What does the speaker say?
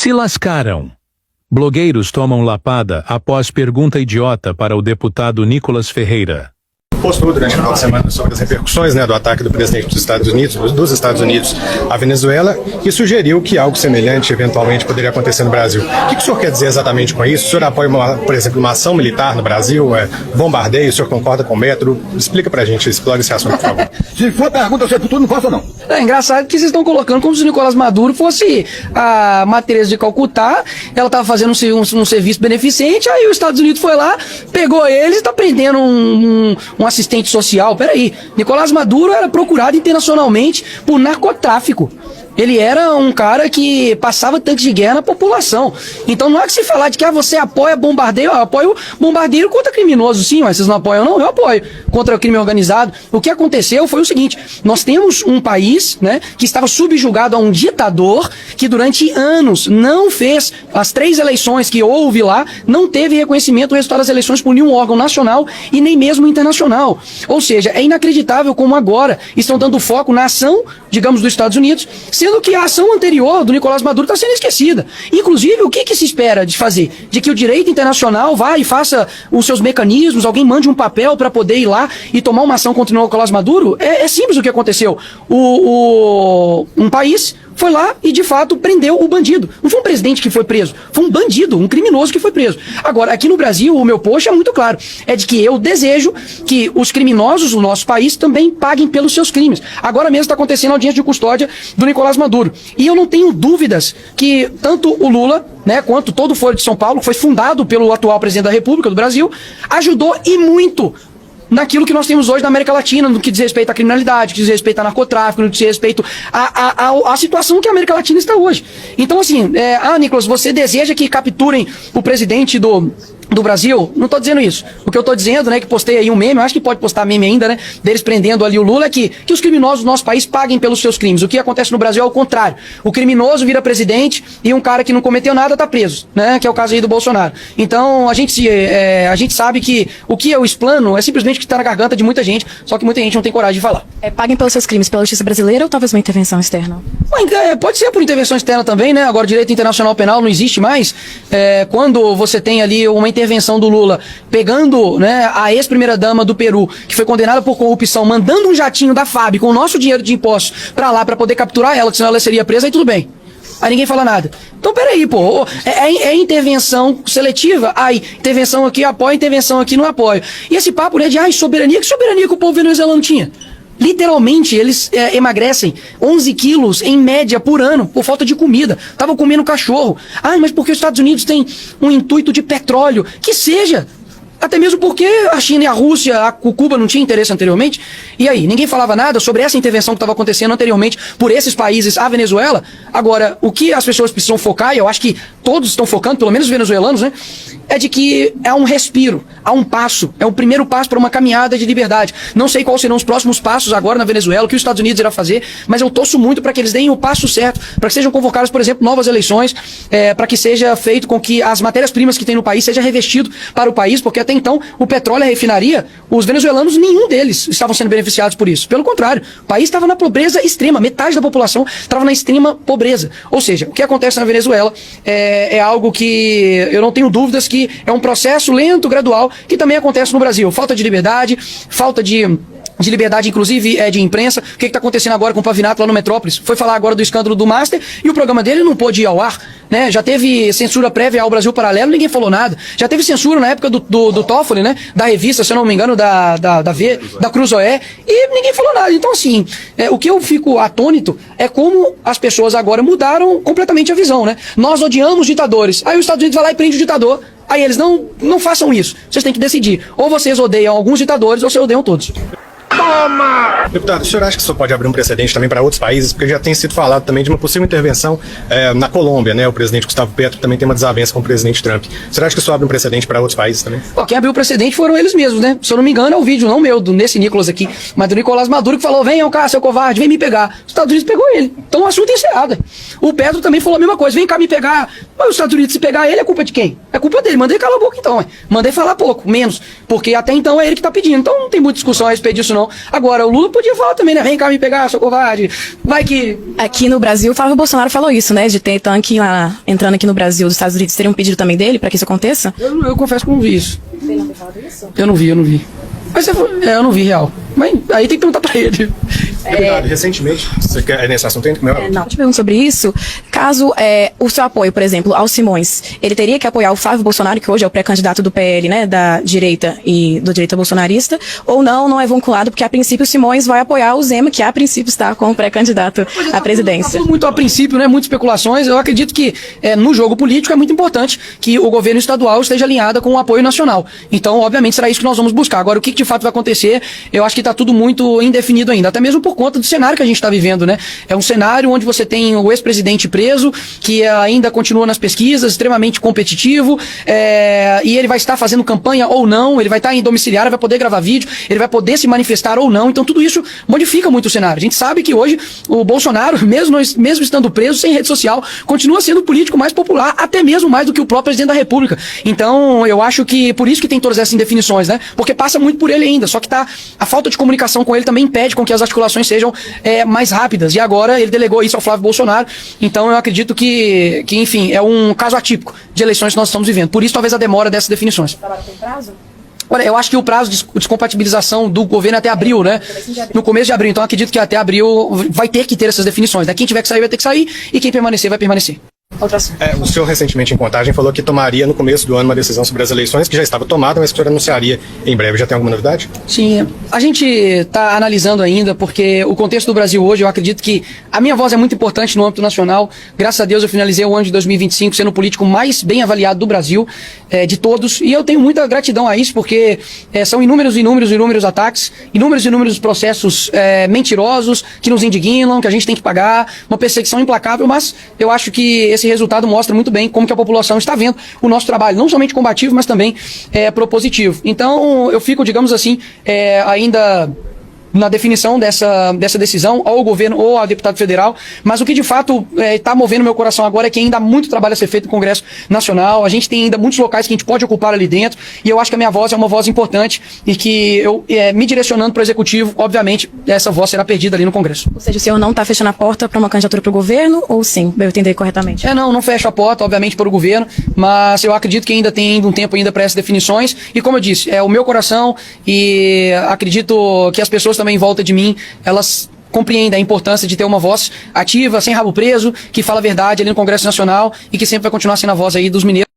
Se lascaram. Blogueiros tomam lapada após pergunta idiota para o deputado Nicolas Ferreira. Postou durante o final de semana sobre as repercussões do ataque do presidente dos Estados Unidos à Venezuela e sugeriu que algo semelhante eventualmente poderia acontecer no Brasil. O que o senhor quer dizer exatamente com isso? O senhor apoia, por exemplo, uma ação militar no Brasil, bombardeio? O senhor concorda com o método? Explica pra gente, explore esse assunto, por favor. Se for pergunta, se é futuro, não faço não. É engraçado que vocês estão colocando como se o Nicolás Maduro fosse a Matereza de Calcutá, ela estava fazendo um serviço beneficente, aí os Estados Unidos foi lá, pegou eles e está prendendo um assistente social. Peraí, Nicolás Maduro era procurado internacionalmente por narcotráfico. Ele era um cara que passava tanques de guerra na população. Então não é que se falar de que você apoia bombardeio, eu apoio bombardeio contra criminoso. Sim, mas vocês não apoiam não? Eu apoio contra o crime organizado. O que aconteceu foi o seguinte, nós temos um país, que estava subjugado a um ditador que durante anos não fez as 3 eleições que houve lá, não teve reconhecimento do resultado das eleições por nenhum órgão nacional e nem mesmo internacional. Ou seja, é inacreditável como agora estão dando foco na ação, digamos, dos Estados Unidos, sendo que a ação anterior do Nicolás Maduro está sendo esquecida. Inclusive, o que se espera de fazer? De que o direito internacional vá e faça os seus mecanismos, alguém mande um papel para poder ir lá e tomar uma ação contra o Nicolás Maduro? É simples o que aconteceu. Um país foi lá e, de fato, prendeu o bandido. Não foi um presidente que foi preso, foi um bandido, um criminoso que foi preso. Agora, aqui no Brasil, o meu post é muito claro. É de que eu desejo que os criminosos do nosso país também paguem pelos seus crimes. Agora mesmo está acontecendo a audiência de custódia do Nicolás Maduro. E eu não tenho dúvidas que tanto o Lula, quanto todo o Foro de São Paulo, que foi fundado pelo atual presidente da República do Brasil, ajudou e muito naquilo que nós temos hoje na América Latina, no que diz respeito à criminalidade, no que diz respeito ao narcotráfico, no que diz respeito à situação que a América Latina está hoje. Então, assim, Nicolas, você deseja que capturem o presidente do Brasil? Não estou dizendo isso. O que eu estou dizendo, que postei aí um meme, eu acho que pode postar meme ainda, deles prendendo ali o Lula, é que os criminosos do nosso país paguem pelos seus crimes. O que acontece no Brasil é o contrário. O criminoso vira presidente e um cara que não cometeu nada está preso, que é o caso aí do Bolsonaro. Então, a gente sabe que o que eu explano é simplesmente o que está na garganta de muita gente, só que muita gente não tem coragem de falar. Paguem pelos seus crimes pela justiça brasileira ou talvez uma intervenção externa? Pode ser por intervenção externa também, Agora, o direito internacional penal não existe mais. Quando você tem ali uma intervenção do Lula pegando a ex-primeira-dama do Peru, que foi condenada por corrupção, mandando um jatinho da FAB com o nosso dinheiro de impostos pra lá, pra poder capturar ela, que senão ela seria presa, aí tudo bem. Aí ninguém fala nada. Então peraí, é intervenção seletiva? Intervenção aqui apoio, intervenção aqui não apoio. E esse papo de soberania, que soberania que o povo venezuelano tinha? Literalmente, eles emagrecem 11 quilos em média por ano, por falta de comida. Estavam comendo cachorro. Mas porque os Estados Unidos têm um intuito de petróleo. Que seja. Até mesmo porque a China e a Rússia, o Cuba não tinha interesse anteriormente. E aí, ninguém falava nada sobre essa intervenção que estava acontecendo anteriormente por esses países à Venezuela. Agora, o que as pessoas precisam focar, e eu acho que todos estão focando, pelo menos os venezuelanos, é de que há um respiro, há um passo, é o primeiro passo para uma caminhada de liberdade. Não sei quais serão os próximos passos agora na Venezuela, o que os Estados Unidos irá fazer, mas eu torço muito para que eles deem o passo certo, para que sejam convocadas, por exemplo, novas eleições, para que seja feito com que as matérias-primas que tem no país seja revestido para o país, porque até então o petróleo e a refinaria, os venezuelanos, nenhum deles estavam sendo beneficiados por isso. Pelo contrário, o país estava na pobreza extrema, metade da população estava na extrema pobreza. Ou seja, o que acontece na Venezuela é algo que eu não tenho dúvidas que é um processo lento, gradual, que também acontece no Brasil. Falta de liberdade, falta de liberdade, inclusive, de imprensa. O que está acontecendo agora com o Pavinato lá no Metrópolis? Foi falar agora do escândalo do Master e o programa dele não pôde ir ao ar. Já teve censura prévia ao Brasil Paralelo, ninguém falou nada. Já teve censura na época do Toffoli, da revista, se eu não me engano, da Cruzoé, e ninguém falou nada. Então, assim, o que eu fico atônito é como as pessoas agora mudaram completamente a visão, Nós odiamos ditadores. Aí os Estados Unidos vai lá e prende o ditador. Aí eles não façam isso. Vocês têm que decidir. Ou vocês odeiam alguns ditadores, ou vocês odeiam todos. Toma! Deputado, o senhor acha que isso pode abrir um precedente também para outros países? Porque já tem sido falado também de uma possível intervenção na Colômbia, O presidente Gustavo Petro também tem uma desavença com o presidente Trump. O senhor acha que isso abre um precedente para outros países também? Quem abriu o precedente foram eles mesmos, Se eu não me engano, é o vídeo, não meu, nesse Nicolas aqui, mas do Nicolás Maduro, que falou: venham cá, seu covarde, vem me pegar. Os Estados Unidos pegou ele. Então o assunto é encerrado. O Petro também falou a mesma coisa: vem cá me pegar. Mas os Estados Unidos, se pegar ele, é culpa de quem? É culpa dele. Mandei calar a boca então, Mandei falar pouco, menos. Porque até então é ele que tá pedindo. Então não tem muita discussão a respeito disso, não. Agora, o Lula podia falar também, né? Vem cá me pegar, seu covarde. Vai que... Aqui no Brasil, o Flávio Bolsonaro falou isso, né? De ter tanque lá, entrando aqui no Brasil, dos Estados Unidos. Teria um pedido também dele para que isso aconteça? Eu confesso que não vi isso. Você não tem falado isso? Eu não vi. Mas eu não vi, real. Mas aí tem que perguntar pra ele. Deputado, recentemente, você quer nesse assunto? Não, eu te pergunto sobre isso. Caso o seu apoio, por exemplo, ao Simões, ele teria que apoiar o Flávio Bolsonaro, que hoje é o pré-candidato do PL, né, da direita e do direita bolsonarista, ou não é vinculado, porque a princípio o Simões vai apoiar o Zema, que a princípio está como pré-candidato à presidência. Tá muito a princípio, né, muitas especulações. Eu acredito que no jogo político é muito importante que o governo estadual esteja alinhado com o apoio nacional. Então, obviamente, será isso que nós vamos buscar. Agora, o que de fato vai acontecer, eu acho que está tudo muito indefinido ainda, até mesmo por conta do cenário que a gente está vivendo, né? É um cenário onde você tem o ex-presidente preso, que ainda continua nas pesquisas, extremamente competitivo, e ele vai estar fazendo campanha ou não, ele vai estar em domiciliar, vai poder gravar vídeo, ele vai poder se manifestar ou não, então tudo isso modifica muito o cenário. A gente sabe que hoje o Bolsonaro, mesmo estando preso, sem rede social, continua sendo o político mais popular, até mesmo mais do que o próprio presidente da República. Então, eu acho que por isso que tem todas essas indefinições, né? Porque passa muito por ele ainda, só que a falta de comunicação com ele também impede com que as articulações sejam mais rápidas, e agora ele delegou isso ao Flávio Bolsonaro. Então eu acredito que enfim, é um caso atípico de eleições que nós estamos vivendo, por isso talvez a demora dessas definições. O trabalho tem prazo? Olha, eu acho que o prazo de descompatibilização do governo é até abril, né? No começo de abril, então acredito que até abril vai ter que ter essas definições, né? Quem tiver que sair vai ter que sair, e quem permanecer vai permanecer. O senhor recentemente em Contagem falou que tomaria no começo do ano uma decisão sobre as eleições, que já estava tomada, mas que o senhor anunciaria em breve. Já tem alguma novidade? Sim, a gente está analisando ainda, porque o contexto do Brasil hoje, eu acredito que a minha voz é muito importante no âmbito nacional. Graças a Deus eu finalizei o ano de 2025 sendo o político mais bem avaliado do Brasil, de todos, e eu tenho muita gratidão a isso, porque são inúmeros ataques, inúmeros processos mentirosos que nos indignam, que a gente tem que pagar, uma perseguição implacável, mas eu acho que esse resultado mostra muito bem como que a população está vendo o nosso trabalho, não somente combativo, mas também propositivo. Então, eu fico, digamos assim, ainda na definição dessa decisão, ou ao governo ou ao deputado federal, mas o que de fato está movendo meu coração agora é que ainda há muito trabalho a ser feito no Congresso Nacional, a gente tem ainda muitos locais que a gente pode ocupar ali dentro, e eu acho que a minha voz é uma voz importante, e que eu, me direcionando para o Executivo, obviamente, essa voz será perdida ali no Congresso. Ou seja, o senhor não está fechando a porta para uma candidatura para o governo, ou sim? Pra eu entender corretamente. Não fecho a porta, obviamente, para o governo, mas eu acredito que ainda tem um tempo ainda para essas definições, e como eu disse, é o meu coração, e acredito que as pessoas também em volta de mim, elas compreendem a importância de ter uma voz ativa, sem rabo preso, que fala a verdade ali no Congresso Nacional, e que sempre vai continuar sendo a voz aí dos mineiros.